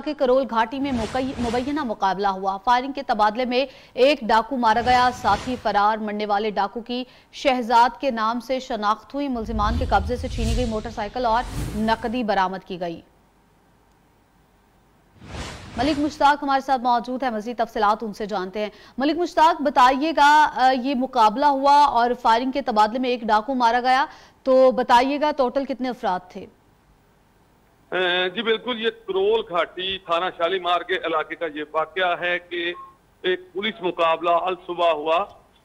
के करोल घाटी में मुबैना मुकाबला हुआ। फायरिंग के तबादले में एक डाकू मारा गया, साथ ही फरार मरने वाले डाकू की शहजाद के नाम से शनाख्त हुई। मुल्जिमान के कब्जे से छीनी गई मोटरसाइकिल और नकदी बरामद की गई। मलिक मुश्ताक हमारे साथ मौजूद है, मजीद तफसीलात उनसे जानते हैं। मलिक मुश्ताक, बताइएगा, ये मुकाबला हुआ और फायरिंग के तबादले में एक डाकू मारा गया, तो बताइएगा टोटल कितने अफराद थे? जी बिल्कुल, ये करोल घाटी थाना शालीमार के इलाके का ये वाकया है कि एक पुलिस मुकाबला अल सुबह हुआ।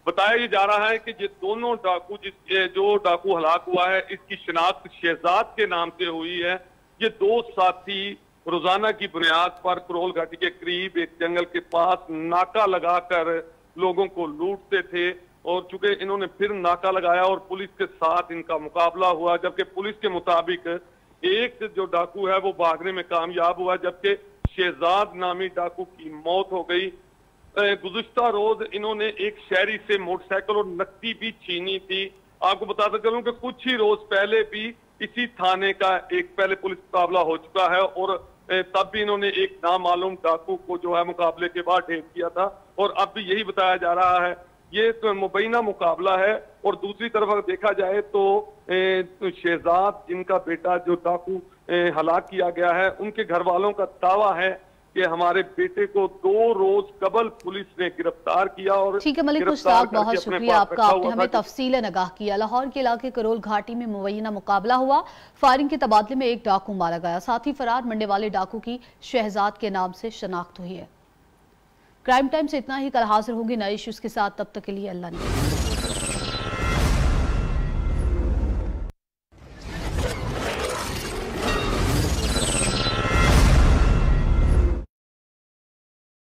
बताया जा रहा है कि ये दोनों डाकू, जो डाकू हलाक हुआ है, इसकी शिनाख्त शहजाद के नाम से हुई है। ये दो साथी रोजाना की बुनियाद पर करोल घाटी के करीब एक जंगल के पास नाका लगाकर लोगों को लूटते थे, और चूंकि इन्होंने फिर नाका लगाया और पुलिस के साथ इनका मुकाबला हुआ, जबकि पुलिस के मुताबिक एक जो डाकू है वो भागने में कामयाब हुआ, जबकि शहजाद नामी डाकू की मौत हो गई। गुज़िश्ता रोज इन्होंने एक शहरी से मोटरसाइकिल और नकदी भी छीनी थी। आपको बताता चलूं कि कुछ ही रोज पहले भी इसी थाने का एक पहले पुलिस मुकाबला हो चुका है, और तब भी इन्होंने एक नामालूम डाकू को जो है मुकाबले के बाद ढेर किया था, और अब भी यही बताया जा रहा है। ये तो मुबैना मुकाबला है। और दूसरी तरफ अगर देखा जाए तो शहजाद, जिनका बेटा जो डाकू हलाक किया गया है, उनके घर वालों का दावा है कि हमारे बेटे को 2 रोज कबल पुलिस ने गिरफ्तार किया। और ठीक है मलिक मुश्ताक, बहुत शुक्रिया आपका, आपने हमें तफसील नगाह किया। लाहौर के इलाके करोल घाटी में मुबैना मुकाबला हुआ, फायरिंग के तबादले में एक डाकू मारा गया, साथ ही फरार मरने वाले डाकू की शहजाद के नाम से शनाख्त हुई है। क्राइम टाइम से इतना ही, कल हाजिर होंगे नए इश्यूज के साथ, तब तक के लिए अल्लाह ने।